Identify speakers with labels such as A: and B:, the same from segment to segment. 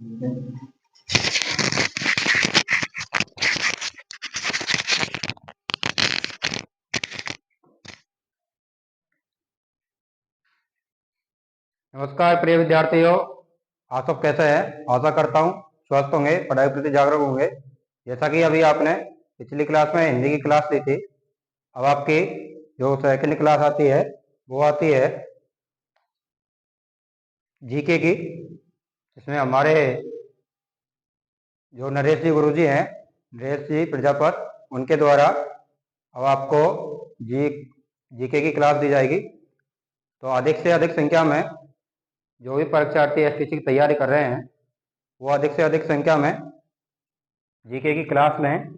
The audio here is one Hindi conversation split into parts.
A: नमस्कार प्रिय विद्यार्थियों, आप सब कैसे हैं? आशा करता हूँ स्वस्थ होंगे, पढ़ाई प्रति जागरूक होंगे। जैसा कि अभी आपने पिछली क्लास में हिंदी की क्लास ली थी, अब आपकी जो सेकंड क्लास आती है वो आती है जीके की। इसमें हमारे जो नरेश जी गुरुजी हैं, नरेश जी प्रजापत, उनके द्वारा अब आपको जीके की क्लास दी जाएगी। तो अधिक से अधिक संख्या में जो भी परीक्षार्थी एसटीसी की तैयारी कर रहे हैं वो अधिक से अधिक संख्या में जीके की क्लास लें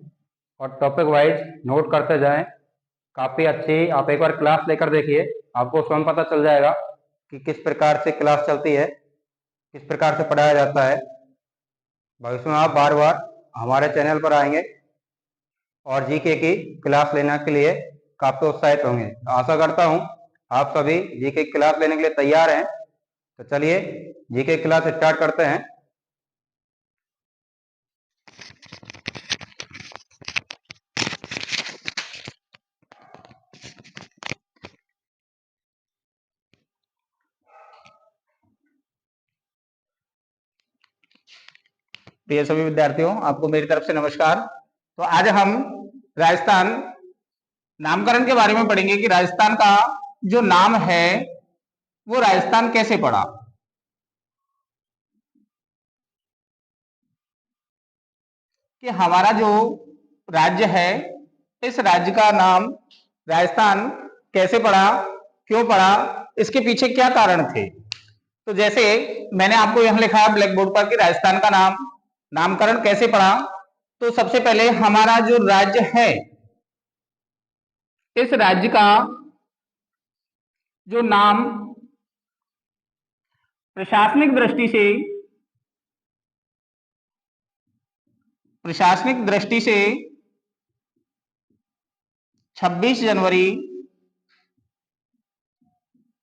A: और टॉपिक वाइज नोट करते जाएं। काफ़ी अच्छी, आप एक बार क्लास लेकर देखिए, आपको स्वयं पता चल जाएगा कि किस प्रकार से क्लास चलती है, किस प्रकार से पढ़ाया जाता है। भविष्य में आप बार बार हमारे चैनल पर आएंगे और जीके की क्लास लेने के लिए काफ़ी उत्साहित होंगे। तो आशा करता हूँ आप सभी जीके की क्लास लेने के लिए तैयार हैं। तो चलिए जीके की क्लास स्टार्ट करते हैं।
B: प्रिय सभी विद्यार्थियों, आपको मेरी तरफ से नमस्कार। तो आज हम राजस्थान नामकरण के बारे में पढ़ेंगे कि राजस्थान का जो नाम है वो राजस्थान कैसे पड़ा। कि हमारा जो राज्य है, इस राज्य का नाम राजस्थान कैसे पड़ा, क्यों पड़ा, इसके पीछे क्या कारण थे। तो जैसे मैंने आपको यहां लिखा है ब्लैक बोर्ड पर कि राजस्थान का नामकरण कैसे पड़ा। तो सबसे पहले हमारा जो राज्य है, इस राज्य का जो नाम प्रशासनिक दृष्टि से 26 जनवरी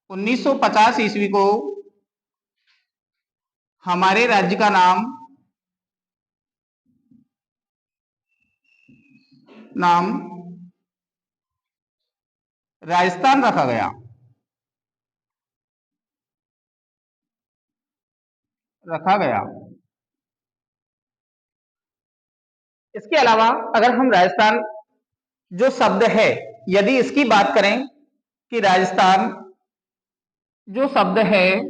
B: 1950 ईस्वी को हमारे राज्य का नाम राजस्थान रखा गया। इसके अलावा अगर हम राजस्थान जो शब्द है, यदि इसकी बात करें कि राजस्थान जो शब्द है,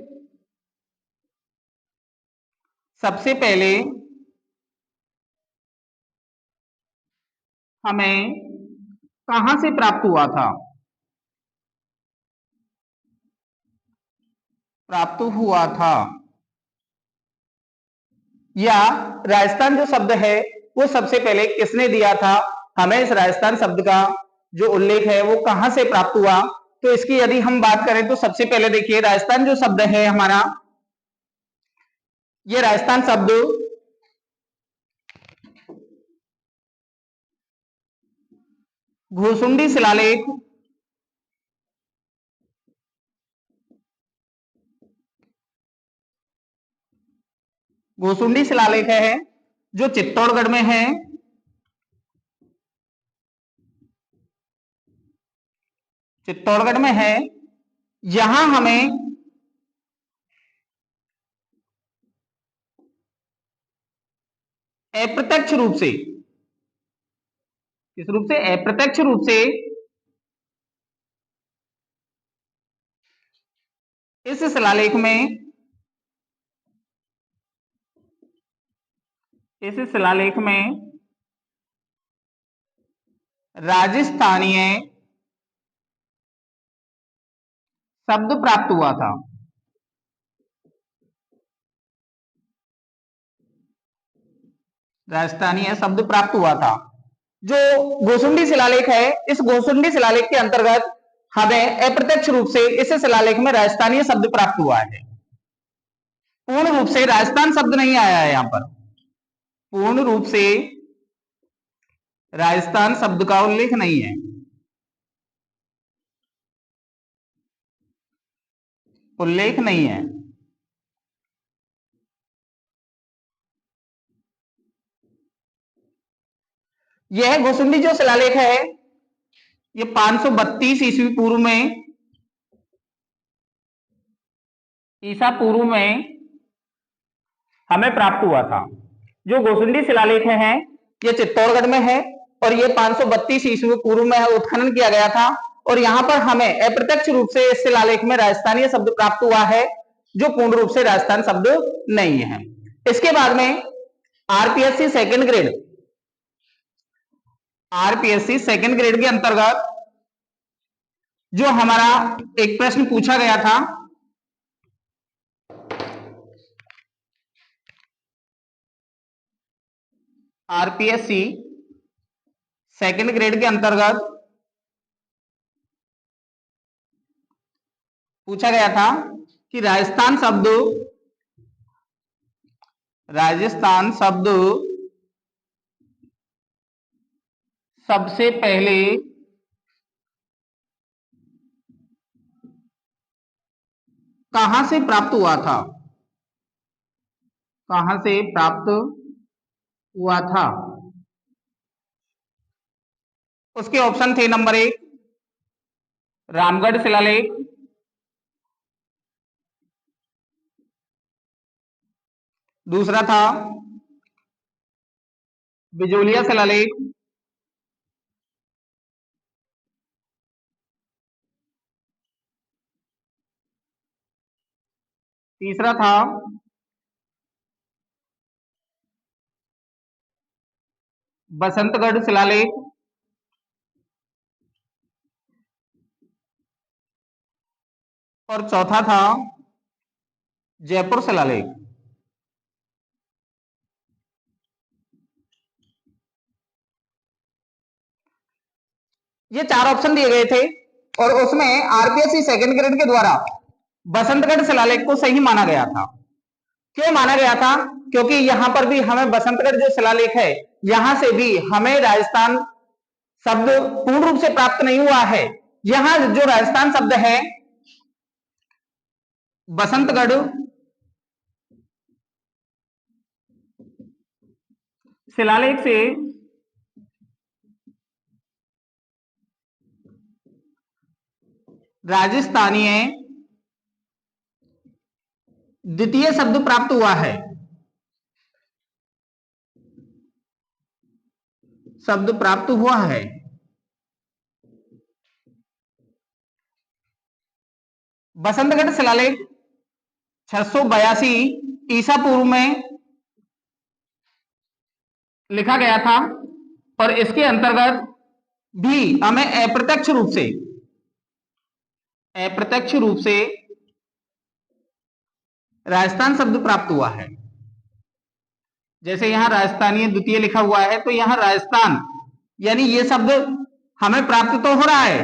B: सबसे पहले हमें कहां से प्राप्त हुआ था। या राजस्थान जो शब्द है वो सबसे पहले किसने दिया था, हमें इस राजस्थान शब्द का जो उल्लेख है वो कहां से प्राप्त हुआ। तो इसकी यदि हम बात करें तो सबसे पहले देखिए, राजस्थान जो शब्द है हमारा, ये राजस्थान शब्द घोसुंडी शिलालेख है जो चित्तौड़गढ़ में है। यहां हमें अप्रत्यक्ष रूप से, किस रूप से, अप्रत्यक्ष रूप से इस शिलालेख में, राजस्थानीय शब्द प्राप्त हुआ था। राजस्थानीय शब्द प्राप्त हुआ था। जो घोसुंडी शिलालेख है, इस घोसुंडी शिलालेख के अंतर्गत हमें अप्रत्यक्ष रूप से इस शिलालेख में राजस्थानीय शब्द प्राप्त हुआ है। पूर्ण रूप से राजस्थान शब्द नहीं आया है, यहां पर पूर्ण रूप से राजस्थान शब्द का उल्लेख नहीं है, उल्लेख नहीं है। यह गोसुंडी जो शिलालेख है ये 532 ईस्वी पूर्व में, ईसा पूर्व में हमें प्राप्त हुआ था। जो गोसुंडी शिलालेख है ये चित्तौड़गढ़ में है और ये 532 ईस्वी पूर्व में उत्खनन किया गया था और यहाँ पर हमें अप्रत्यक्ष रूप से इस शिलालेख में राजस्थानीय शब्द प्राप्त हुआ है जो पूर्ण रूप से राजस्थान शब्द नहीं है। इसके बाद में RPSC second grade, RPSC second grade के अंतर्गत जो हमारा एक प्रश्न पूछा गया था, आरपीएससी सेकंड ग्रेड के अंतर्गत पूछा गया था कि राजस्थान शब्द सबसे पहले कहां से प्राप्त हुआ था, कहां से प्राप्त हुआ था। उसके ऑप्शन थे नंबर 1 रामगढ़ शिलालेख, दूसरा था बिजोलिया शिलालेख, तीसरा था बसंतगढ़ शिलालेख और चौथा था जयपुर शिलालेख। ये 4 ऑप्शन दिए गए थे और उसमें आरपीएससी सेकंड ग्रेड के द्वारा बसंतगढ़ शिलालेख को सही माना गया था। क्यों माना गया था? क्योंकि यहां पर भी हमें बसंतगढ़ जो शिलालेख है यहां से भी हमें राजस्थान शब्द पूर्ण रूप से प्राप्त नहीं हुआ है। यहां जो राजस्थान शब्द है बसंतगढ़ शिलालेख से राजस्थानीय द्वितीय शब्द प्राप्त हुआ है, शब्द प्राप्त हुआ है। बसंतगढ़ शिलालेख 682 ईसा पूर्व में लिखा गया था और इसके अंतर्गत भी हमें अप्रत्यक्ष रूप से राजस्थान शब्द प्राप्त हुआ है। जैसे यहां राजस्थानीय द्वितीय लिखा हुआ है तो यहां राजस्थान यानी ये शब्द हमें प्राप्त तो हो रहा है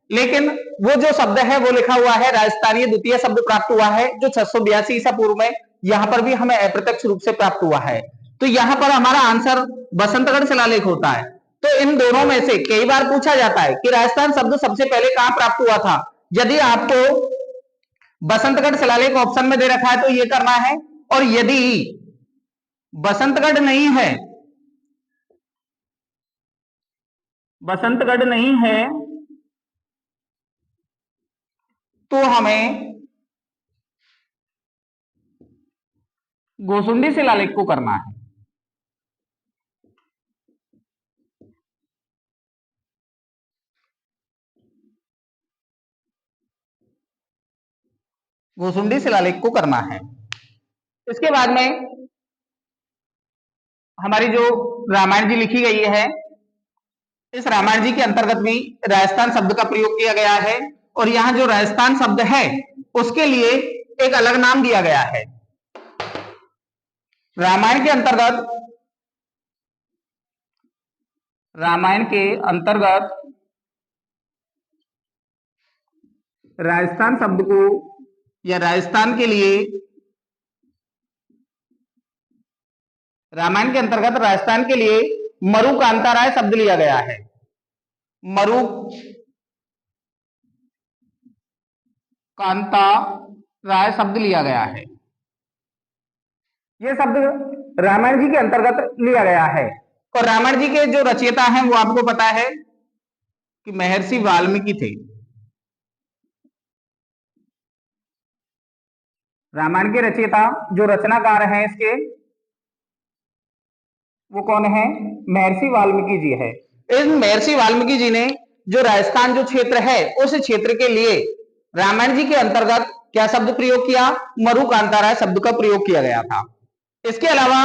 B: लेकिन वो जो शब्द है वो लिखा हुआ है राजस्थानीय द्वितीय शब्द प्राप्त हुआ है जो 682 ईसा पूर्व में यहां पर भी हमें अप्रत्यक्ष रूप से प्राप्त हुआ है। तो यहां पर हमारा आंसर बसंतगढ़ शिलालेख होता है। तो इन दोनों में से कई बार पूछा जाता है कि राजस्थान शब्द सबसे पहले कहां प्राप्त हुआ था। यदि आपको बसंतगढ़ शिलालेख ऑप्शन में दे रखा है तो ये करना है और यदि बसंतगढ़ नहीं है, बसंतगढ़ नहीं है तो हमें गोसुंडी शिलालेख को करना है। गोसुंडी शिलालेख को करना है। इसके बाद में हमारी जो रामायण जी लिखी गई है इस रामायण जी के अंतर्गत भी राजस्थान शब्द का प्रयोग किया गया है और यहां जो राजस्थान शब्द है उसके लिए एक अलग नाम दिया गया है। रामायण के अंतर्गत राजस्थान शब्द को या राजस्थान के लिए रामायण के अंतर्गत राजस्थान के लिए मरु कांता राय शब्द लिया गया है। मरु कांता राय शब्द लिया गया है। यह शब्द रामायण जी के अंतर्गत लिया गया है और रामायण जी के जो रचयिता हैं वो आपको पता है कि महर्षि वाल्मीकि थे। रामायण के रचयिता जो रचनाकार हैं इसके, वो कौन है? महर्षि वाल्मीकि जी है। इन महर्षि वाल्मीकि जी ने जो राजस्थान जो क्षेत्र है उस क्षेत्र के लिए रामायण जी के अंतर्गत क्या शब्द प्रयोग किया? मरुकांतारा शब्द का प्रयोग किया गया था। इसके अलावा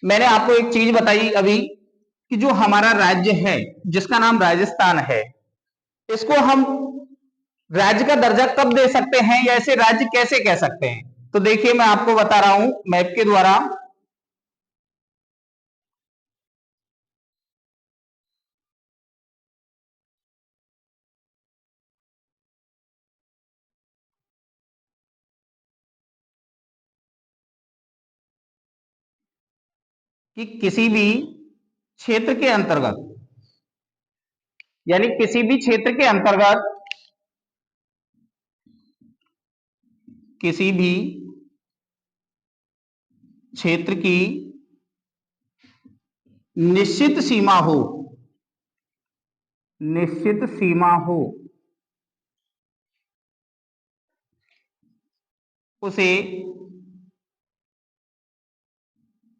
B: मैंने आपको एक चीज बताई अभी कि जो हमारा राज्य है जिसका नाम राजस्थान है, इसको हम राज्य का दर्जा कब दे सकते हैं या इसे राज्य कैसे कह सकते हैं? तो देखिए मैं आपको बता रहा हूं मैप के द्वारा। कि किसी भी क्षेत्र के अंतर्गत, यानी किसी भी क्षेत्र के अंतर्गत किसी भी क्षेत्र की निश्चित सीमा हो, निश्चित सीमा हो, उसे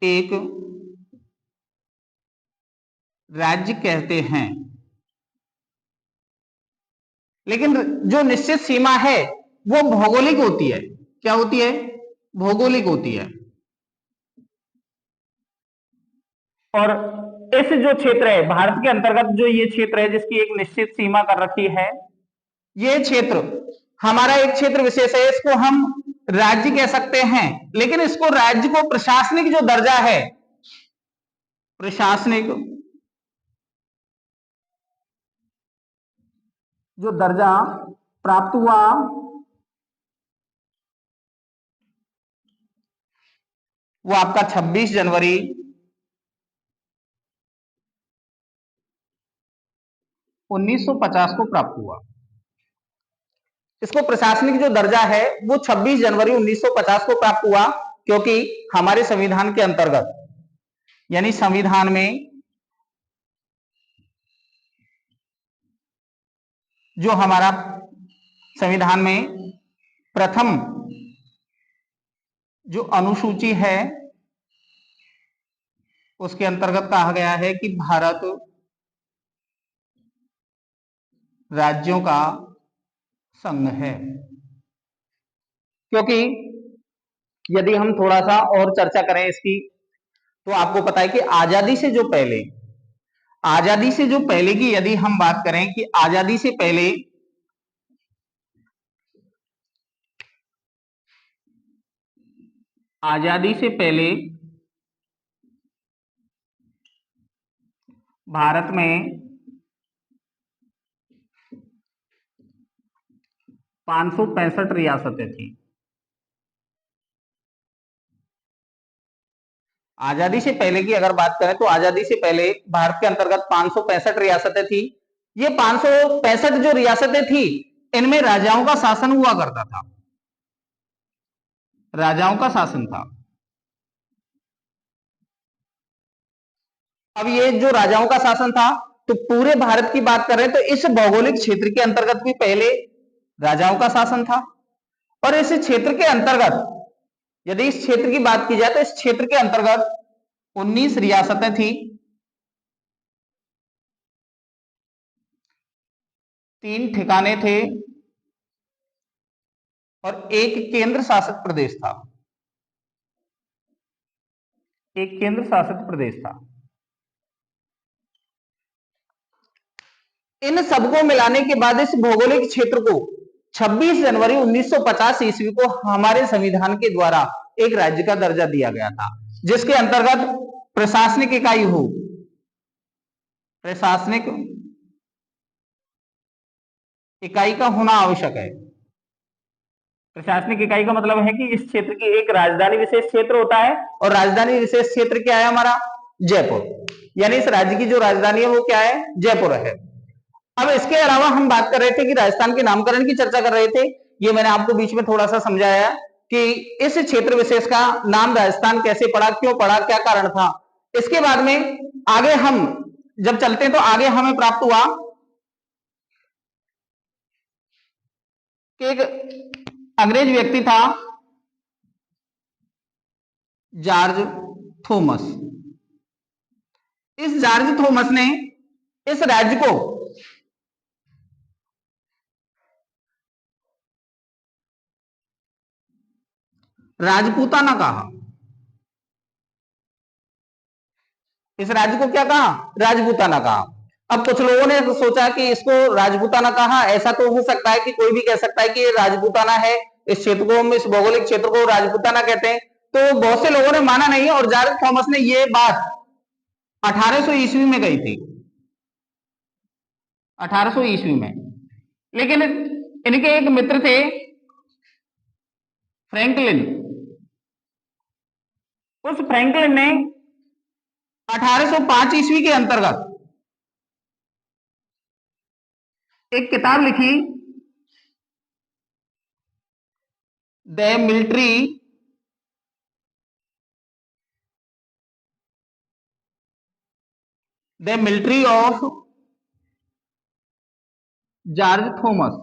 B: एक राज्य कहते हैं। लेकिन जो निश्चित सीमा है वो भौगोलिक होती है। क्या होती है? भौगोलिक होती है। और इस जो क्षेत्र है भारत के अंतर्गत, जो ये क्षेत्र है जिसकी एक निश्चित सीमा कर रखी है, ये क्षेत्र हमारा एक क्षेत्र विशेष है, इसको हम राज्य कह सकते हैं। लेकिन इसको राज्य को प्रशासनिक जो दर्जा है, प्रशासनिक जो दर्जा प्राप्त हुआ वो आपका 26 जनवरी 1950 को प्राप्त हुआ। इसको प्रशासनिक जो दर्जा है वो 26 जनवरी 1950 को प्राप्त हुआ, क्योंकि हमारे संविधान के अंतर्गत, यानी संविधान में जो हमारा संविधान में प्रथम जो अनुसूची है उसके अंतर्गत कहा गया है कि भारत राज्यों का संघ है। क्योंकि यदि हम थोड़ा सा और चर्चा करें इसकी, तो आपको पता है कि आजादी से जो पहले, आजादी से जो पहले की यदि हम बात करें कि आजादी से पहले भारत में 565 रियासतें थी। आजादी से पहले की अगर बात करें तो आजादी से पहले भारत के अंतर्गत 565 रियासतें थी। ये 565 जो रियासतें थी इनमें राजाओं का शासन हुआ करता था, राजाओं का शासन था। अब ये जो राजाओं का शासन था, तो पूरे भारत की बात करें तो इस भौगोलिक क्षेत्र के अंतर्गत भी पहले राजाओं का शासन था। और इस क्षेत्र के अंतर्गत यदि इस क्षेत्र की बात की जाए तो इस क्षेत्र के अंतर्गत 19 रियासतें थी, 3 ठिकाने थे और एक केंद्र शासित प्रदेश था। एक केंद्र शासित प्रदेश था। इन सबको मिलाने के बाद इस भौगोलिक क्षेत्र को 26 जनवरी 1950 ईस्वी को हमारे संविधान के द्वारा एक राज्य का दर्जा दिया गया था, जिसके अंतर्गत प्रशासनिक इकाई हो, प्रशासनिक इकाई का होना आवश्यक है। प्रशासनिक इकाई का मतलब है कि इस क्षेत्र की एक राजधानी विशेष क्षेत्र होता है, और राजधानी विशेष क्षेत्र क्या है हमारा? जयपुर। यानी इस राज्य की जो राजधानी है वो क्या है? जयपुर है। अब इसके अलावा हम बात कर रहे थे कि राजस्थान के नामकरण की चर्चा कर रहे थे। ये मैंने आपको बीच में थोड़ा सा समझाया कि इस क्षेत्र विशेष का नाम राजस्थान कैसे पड़ा, क्यों पड़ा, क्या कारण था, इसके बाद में आगे हम जब चलते हैं तो आगे हमें प्राप्त हुआ कि एक अंग्रेज व्यक्ति था जॉर्ज थॉमस। इस जॉर्ज थॉमस ने इस राज्य को राजपूताना कहा। इस राज्य को क्या कहा? राजपूताना कहा। अब कुछ लोगों ने सोचा कि इसको राजपूताना कहा, ऐसा तो हो सकता है कि कोई भी कह सकता है कि ये राजपूताना है, इस क्षेत्र को हम इस भौगोलिक क्षेत्र को राजपूताना कहते हैं। तो बहुत से लोगों ने माना नहीं और जॉर्ज थॉमस ने ये बात 1800 ईस्वी में गई थी, 1800 ईस्वी में। लेकिन इनके एक मित्र थे फ्रैंकलिन। उस फ्रैंकलिन ने 1805 ईस्वी के अंतर्गत एक किताब लिखी, the military of George Thomas.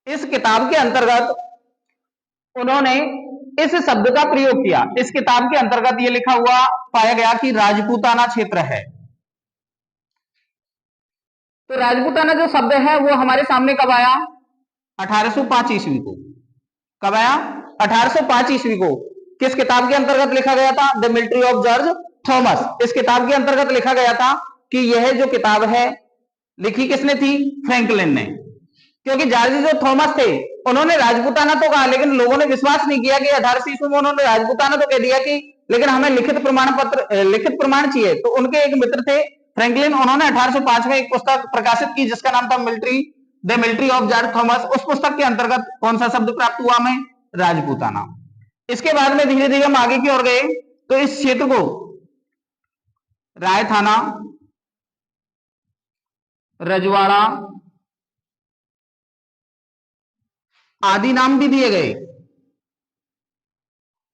B: इस किताब के अंतर्गत उन्होंने इस शब्द का प्रयोग किया। इस किताब के अंतर्गत यह लिखा हुआ पाया गया कि राजपूताना क्षेत्र है। तो राजपूताना जो शब्द है वो हमारे सामने कब आया? 1805 ईस्वी को। कब आया? 1805 ईस्वी को। किस किताब के अंतर्गत लिखा गया था? The military of George Thomas. इस किताब के अंतर्गत लिखा गया था कि यह जो किताब है लिखी किसने थी? फ्रैंकलिन ने। क्योंकि जॉर्ज जो थॉमस थे उन्होंने राजपूताना तो कहा, लेकिन लोगों ने विश्वास नहीं किया कि 1800 ईस्वी में उन्होंने राजपूताना तो कह दिया कि लेकिन हमें लिखित प्रमाण चाहिए। तो उनके एक मित्र थे फ्रैंकलिन, उन्होंने 1805 में एक पुस्तक प्रकाशित की जिसका नाम था the military of George Thomas. उस पुस्तक के अंतर्गत कौन सा शब्द प्राप्त हुआ हमें? राजपूताना। इसके बाद में धीरे धीरे हम आगे की ओर गए तो इस क्षेत्र को राय थाना, रजवाड़ा आदि नाम भी दिए गए।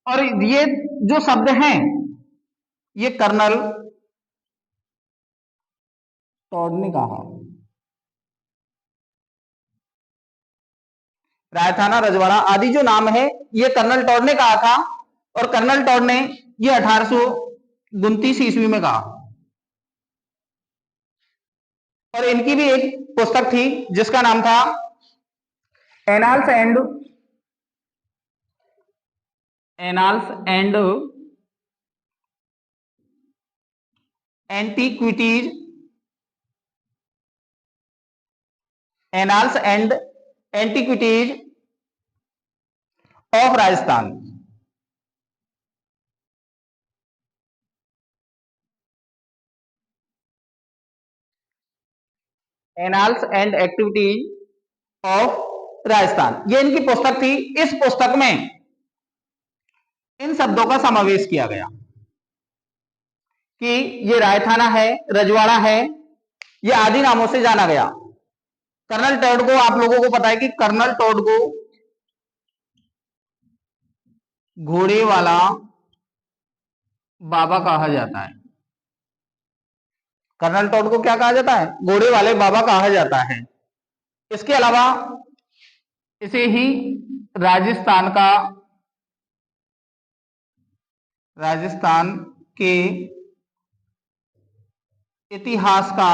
B: और ये जो शब्द हैं ये कर्नल टॉड ने कहा। रायथाना, रजवाड़ा आदि जो नाम है ये कर्नल टॉड ने कहा था और कर्नल टॉड ने ये 1829 ईस्वी में कहा। और इनकी भी एक पुस्तक थी जिसका नाम था annals and antiquities, annals and antiquities of Rajasthan. Annals and activities of Rajasthan, ये इनकी पुस्तक थी। इस पुस्तक में इन शब्दों का समावेश किया गया कि ये रायथाना है, रजवाड़ा है, ये आदि नामों से जाना गया। कर्नल टॉड को आप लोगों को पता है कि कर्नल टॉड को घोड़े वाला बाबा कहा जाता है। कर्नल टॉड को क्या कहा जाता है? घोड़े वाले बाबा कहा जाता है। इसके अलावा इसे ही राजस्थान के इतिहास का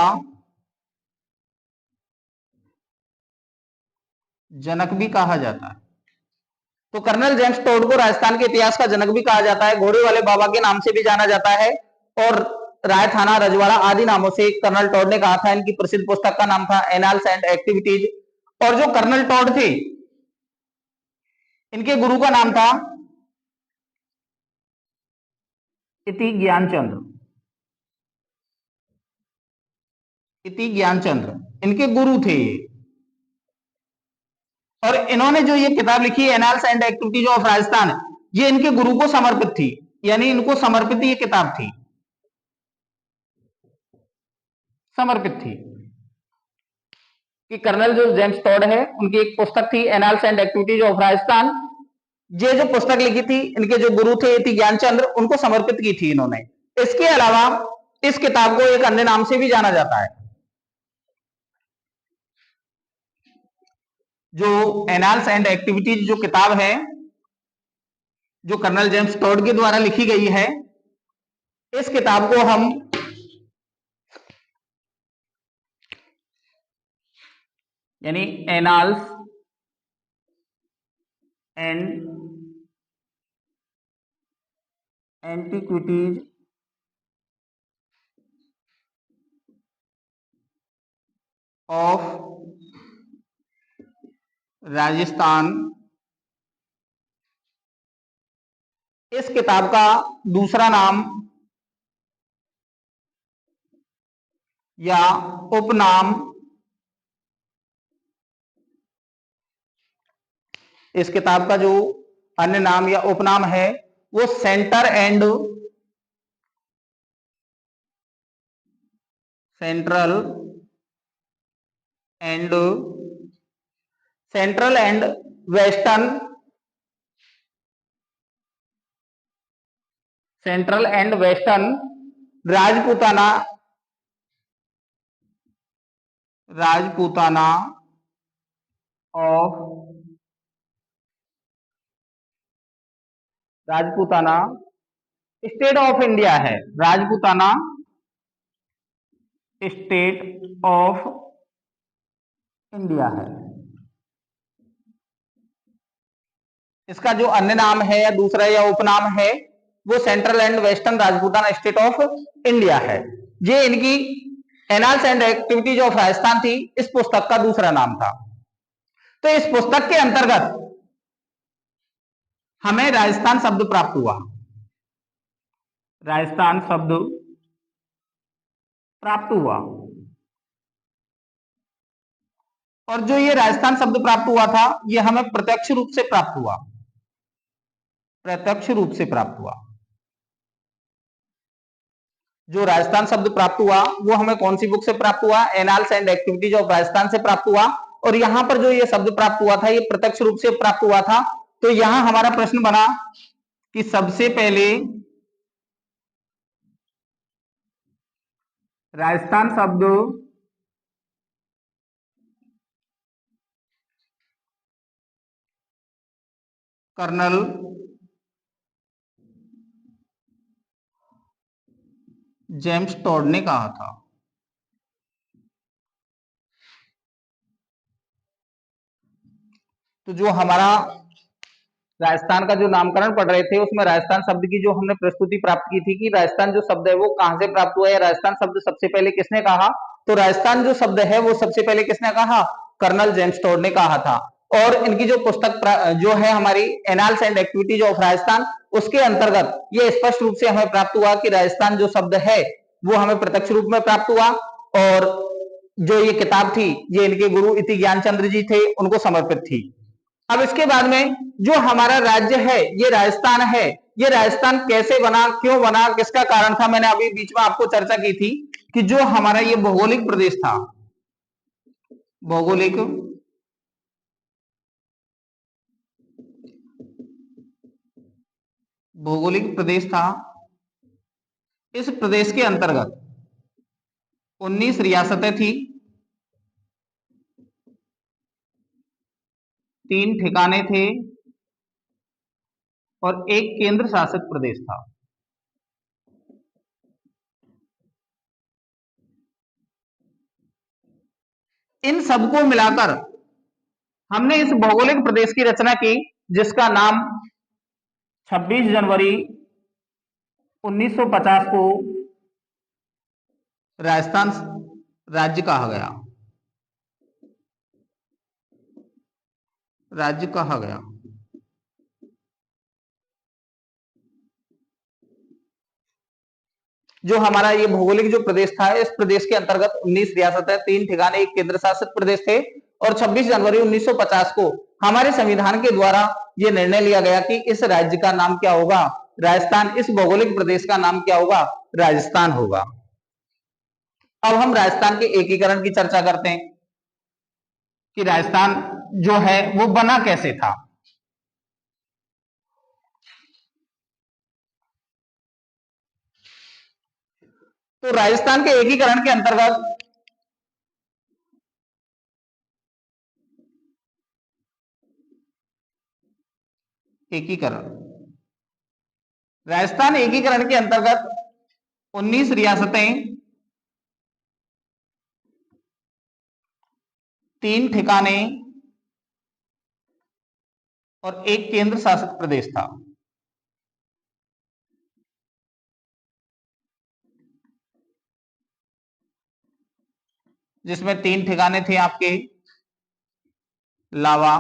B: जनक भी कहा जाता है। तो कर्नल जेम्स टॉड को राजस्थान के इतिहास का जनक भी कहा जाता है, घोड़े वाले बाबा के नाम से भी जाना जाता है और राय थाना, रजवाड़ा आदि नामों से कर्नल टॉड ने कहा था। इनकी प्रसिद्ध पुस्तक का नाम था एनाल्स एंड एक्टिविटीज। और जो कर्नल टॉड थे इनके गुरु का नाम था इति ज्ञानचंद्र, इनके गुरु थे ये। और इन्होंने जो ये किताब लिखी annals and activities of Rajasthan, ये इनके गुरु को समर्पित थी, यानी इनको समर्पित ये किताब थी, समर्पित थी कि कर्नल जो जेम्स टॉड है उनकी एक पुस्तक थी annals and activities of Rajasthan. ये जो पुस्तक लिखी थी इनके जो गुरु थे यति ज्ञानचंद्र, उनको समर्पित की थी इन्होंने। इसके अलावा इस किताब को एक अन्य नाम से भी जाना जाता है, जो एनाल्स एंड एक्टिविटीज जो किताब है, जो कर्नल जेम्स टॉड के द्वारा लिखी गई है, इस किताब को हम यानी annals and antiquities of Rajasthan, इस किताब का दूसरा नाम या उपनाम, इस किताब का जो अन्य नाम या उपनाम है वो central and western Rajputana state of India है। राजपूताना स्टेट ऑफ इंडिया है। इसका जो अन्य नाम है या दूसरा या उपनाम है वो central and western Rajputana state of India है। ये इनकी annals and activities of Rajasthan थी, इस पुस्तक का दूसरा नाम था। तो इस पुस्तक के अंतर्गत हमें राजस्थान शब्द प्राप्त हुआ, राजस्थान शब्द प्राप्त हुआ। और जो ये राजस्थान शब्द प्राप्त हुआ था ये हमें प्रत्यक्ष रूप से प्राप्त हुआ, प्रत्यक्ष रूप से प्राप्त हुआ। जो राजस्थान शब्द प्राप्त हुआ वो हमें कौन सी बुक से प्राप्त हुआ? Annals and activities of Rajasthan से प्राप्त हुआ। और यहां पर जो ये शब्द प्राप्त हुआ था ये प्रत्यक्ष रूप से प्राप्त हुआ था। तो यहां हमारा प्रश्न बना कि सबसे पहले राजस्थान शब्द कर्नल जेम्स टॉड ने कहा था। तो जो हमारा राजस्थान का जो नामकरण पढ़ रहे थे उसमें राजस्थान शब्द की जो हमने प्रस्तुति प्राप्त की थी कि राजस्थान जो शब्द है वो कहां से प्राप्त हुआ है, राजस्थान शब्द सबसे पहले किसने कहा? तो राजस्थान जो शब्द है वो सबसे पहले किसने कहा? कर्नल जेम्स टॉड ने कहा था। और इनकी जो पुस्तक जो है हमारी annals and activities of Rajasthan, उसके अंतर्गत ये स्पष्ट रूप से हमें प्राप्त हुआ कि राजस्थान जो शब्द है वो हमें प्रत्यक्ष रूप में प्राप्त हुआ। और जो ये किताब थी ये इनके गुरु इति ज्ञानचंद्र जी थे, उनको समर्पित थी। अब इसके बाद में जो हमारा राज्य है ये राजस्थान है, ये राजस्थान कैसे बना, क्यों बना, किसका कारण था? मैंने अभी बीच में आपको चर्चा की थी कि जो हमारा ये भौगोलिक प्रदेश था, भौगोलिक प्रदेश था, इस प्रदेश के अंतर्गत 19 रियासतें थी, 3 ठिकाने थे और एक केंद्र शासित प्रदेश था। इन सबको मिलाकर हमने इस भौगोलिक प्रदेश की रचना की जिसका नाम 26 जनवरी 1950 को राजस्थान राज्य कहा गया, राज्य कहा गया। जो हमारा ये भौगोलिक जो प्रदेश था इस प्रदेश के अंतर्गत 19 रियासतें, 3 ठिकाने, एक केंद्र शासित प्रदेश थे। और 26 जनवरी 1950 को हमारे संविधान के द्वारा ये निर्णय लिया गया कि इस राज्य का नाम क्या होगा? राजस्थान। इस भौगोलिक प्रदेश का नाम क्या होगा? राजस्थान होगा। अब हम राजस्थान के एकीकरण की चर्चा करते हैं कि राजस्थान जो है वो बना कैसे था। तो राजस्थान के एकीकरण के अंतर्गत राजस्थान एकीकरण के अंतर्गत 19 रियासतें, 3 ठिकाने और 1 केंद्र शासित प्रदेश था। जिसमें 3 ठिकाने थे आपके लावा,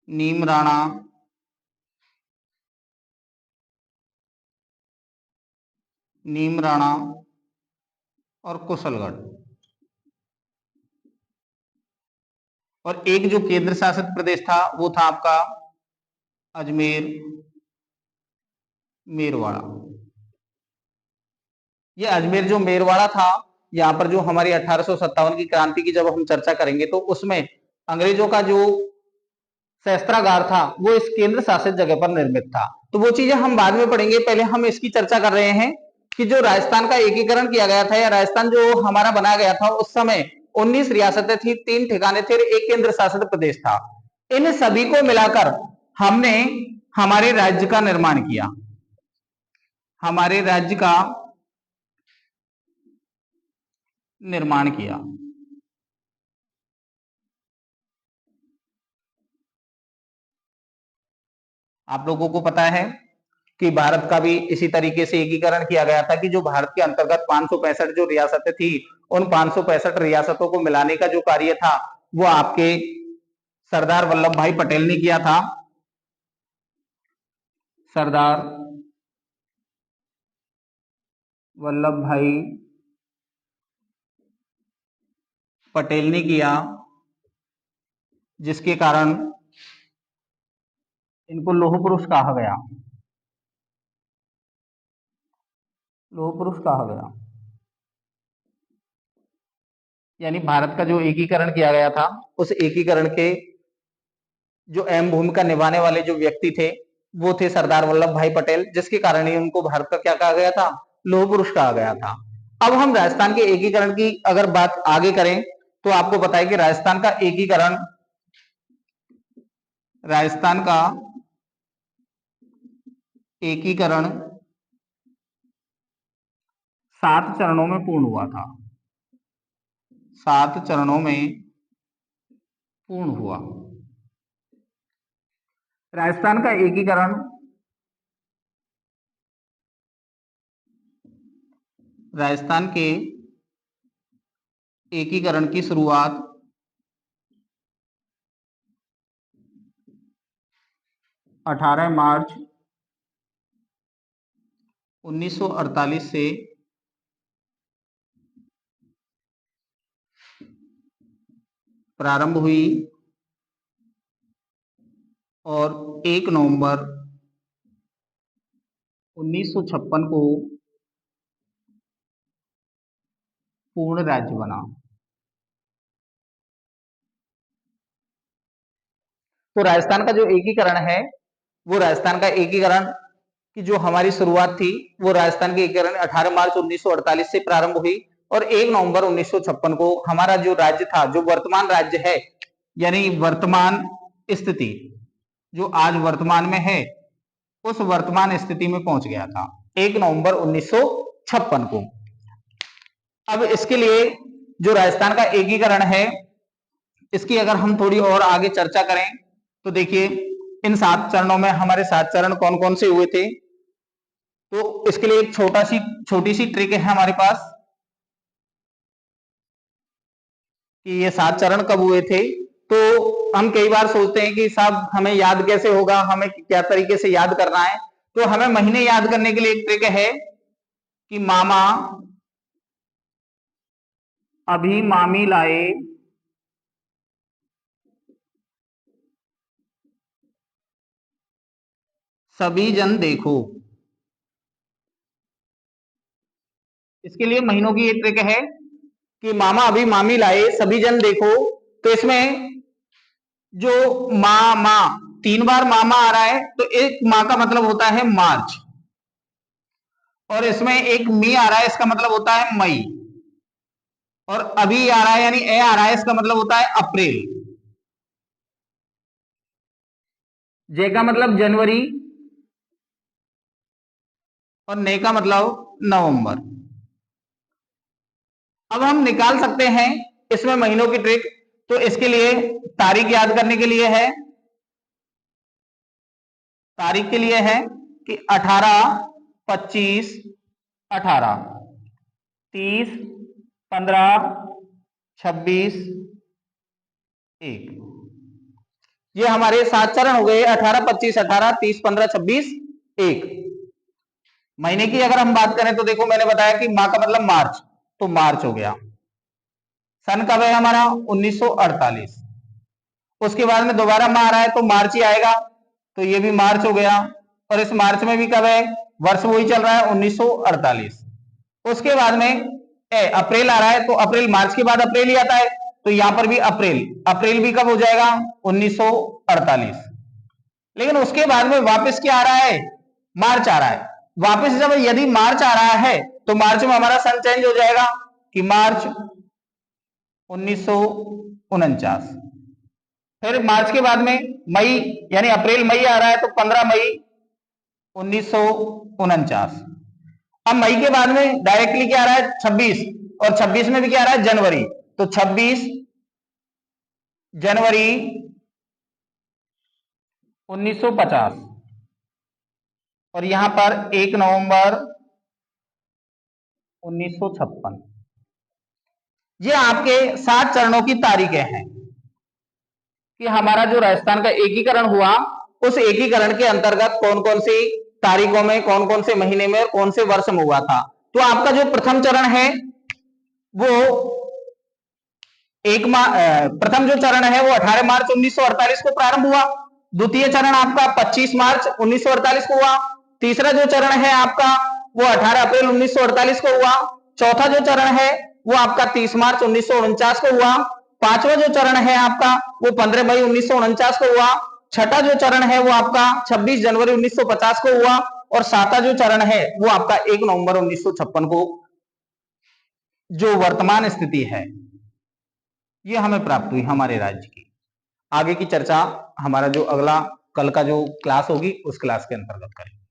B: नीमराणा, और कुशलगढ़, और एक जो केंद्र शासित प्रदेश था वो था आपका अजमेर, मेरवाड़ा। ये अजमेर जो मेरवाड़ा था, यहाँ पर जो हमारी 1857 की क्रांति की जब हम चर्चा करेंगे तो उसमें अंग्रेजों का जो शस्त्रागार था वो इस केंद्र शासित जगह पर निर्मित था। तो वो चीजें हम बाद में पढ़ेंगे, पहले हम इसकी चर्चा कर रहे हैं कि जो राजस्थान का एकीकरण किया गया था या राजस्थान जो हमारा बनाया गया था उस समय 19 रियासतें थी, 3 ठिकाने थे, 1 केंद्र शासित प्रदेश था। इन सभी को मिलाकर हमने हमारे राज्य का निर्माण किया। हमारे राज्य का निर्माण किया। आप लोगों को पता है कि भारत का भी इसी तरीके से एकीकरण किया गया था कि जो भारत के अंतर्गत 565 जो रियासतें थी उन 565 रियासतों को मिलाने का जो कार्य था वो आपके सरदार वल्लभ भाई पटेल ने किया था। सरदार वल्लभ भाई पटेल ने किया, जिसके कारण इनको लौह पुरुष कहा गया। लौह पुरुष कहा गया, यानी भारत का जो एकीकरण किया गया था उस एकीकरण के जो अहम भूमिका निभाने वाले जो व्यक्ति थे वो थे सरदार वल्लभ भाई पटेल, जिसके कारण ही उनको भारत का क्या कहा गया था, लौह पुरुष कहा गया था। अब हम राजस्थान के एकीकरण की अगर बात आगे करें तो आपको पता है कि राजस्थान का एकीकरण 7 चरणों में पूर्ण हुआ था। 7 चरणों में पूर्ण हुआ। राजस्थान का एकीकरण राजस्थान के एकीकरण की शुरुआत 18 मार्च 1948 से प्रारंभ हुई और 1 नवंबर 1956 को पूर्ण राज्य बना। तो राजस्थान का जो एकीकरण है वो राजस्थान का एकीकरण की जो हमारी शुरुआत थी वो राजस्थान के एकीकरण 18 मार्च 1948 से प्रारंभ हुई और 1 नवंबर 1956 को हमारा जो राज्य था, जो वर्तमान राज्य है, यानी वर्तमान स्थिति जो आज वर्तमान में है उस वर्तमान स्थिति में पहुंच गया था 1 नवंबर 1956 को। अब इसके लिए जो राजस्थान का एकीकरण है इसकी अगर हम थोड़ी और आगे चर्चा करें तो देखिए इन 7 चरणों में हमारे 7 चरण कौन कौन से हुए थे। तो इसके लिए एक छोटी सी ट्रिक है हमारे पास कि ये 7 चरण कब हुए थे। तो हम कई बार सोचते हैं कि साहब हमें याद कैसे होगा, हमें क्या तरीके से याद करना है। तो हमें महीने याद करने के लिए एक ट्रिक है कि मामा अभी मामी लाए सभी जन देखो। इसके लिए महीनों की एक ट्रिक है कि मामा अभी मामी लाए सभी जन देखो। तो इसमें जो माँ 3 बार मामा आ रहा है तो एक माँ का मतलब होता है मार्च, और इसमें एक मी आ रहा है, इसका मतलब होता है मई, और अभी आ रहा है यानी ए आ रहा है, इसका मतलब होता है अप्रैल। जे का मतलब जनवरी और ने का मतलब नवंबर। अब हम निकाल सकते हैं इसमें महीनों की ट्रिक। तो इसके लिए तारीख याद करने के लिए है, तारीख के लिए है कि 18, 25, 18, 30, 15, 26, 1। ये हमारे 7 चरण हो गए, 18, 25, 18, 30, 15, 26, 1। महीने की अगर हम बात करें तो देखो मैंने बताया कि माह का मतलब मार्च, तो मार्च हो गया। सन कब है हमारा 1948। उसके बाद में दोबारा माह आ रहा है तो मार्च ही आएगा, तो ये भी मार्च हो गया। और इस मार्च में भी कब है, वर्ष वही चल रहा है 1948। उसके बाद में अप्रैल आ रहा है, तो अप्रैल मार्च के बाद अप्रैल ही आता है, तो यहां पर भी अप्रैल, अप्रैल भी कब हो जाएगा 1948। लेकिन उसके बाद में वापस क्या आ रहा है, मार्च आ रहा है। वापस जब यदि मार्च आ रहा है तो मार्च में हमारा सन चेंज हो जाएगा कि मार्च 1949। फिर मार्च के बाद में मई, यानी अप्रैल मई आ रहा है, तो 15 मई 1949। अब मई के बाद में डायरेक्टली क्या आ रहा है 26, और 26 में भी क्या आ रहा है जनवरी, तो 26 जनवरी 1950। और यहां पर 1 नवंबर 1956। ये आपके 7 चरणों की तारीखें हैं कि हमारा जो राजस्थान का एकीकरण हुआ, उस एकीकरण के अंतर्गत कौन कौन सी तारीखों में, कौन कौन से महीने में और कौन से वर्ष में हुआ था। तो आपका जो प्रथम चरण है वो प्रथम जो चरण है वो 18 मार्च 1948 को प्रारंभ हुआ। द्वितीय चरण आपका 25 मार्च 1948 को हुआ। तीसरा जो चरण है आपका वो 18 अप्रैल 1948 को हुआ। चौथा जो चरण है वो आपका 30 मार्च 1949 को हुआ। पांचवा जो चरण है आपका वो 15 मई 1949 को हुआ। छठा जो चरण है वो आपका 26 जनवरी 1950 को हुआ। और सातवां जो चरण है वो आपका 1 नवंबर 1956 को, जो वर्तमान स्थिति है, ये हमें प्राप्त हुई हमारे राज्य की। आगे की चर्चा हमारा जो अगला कल का जो क्लास होगी उस क्लास के अंतर्गत करेंगे।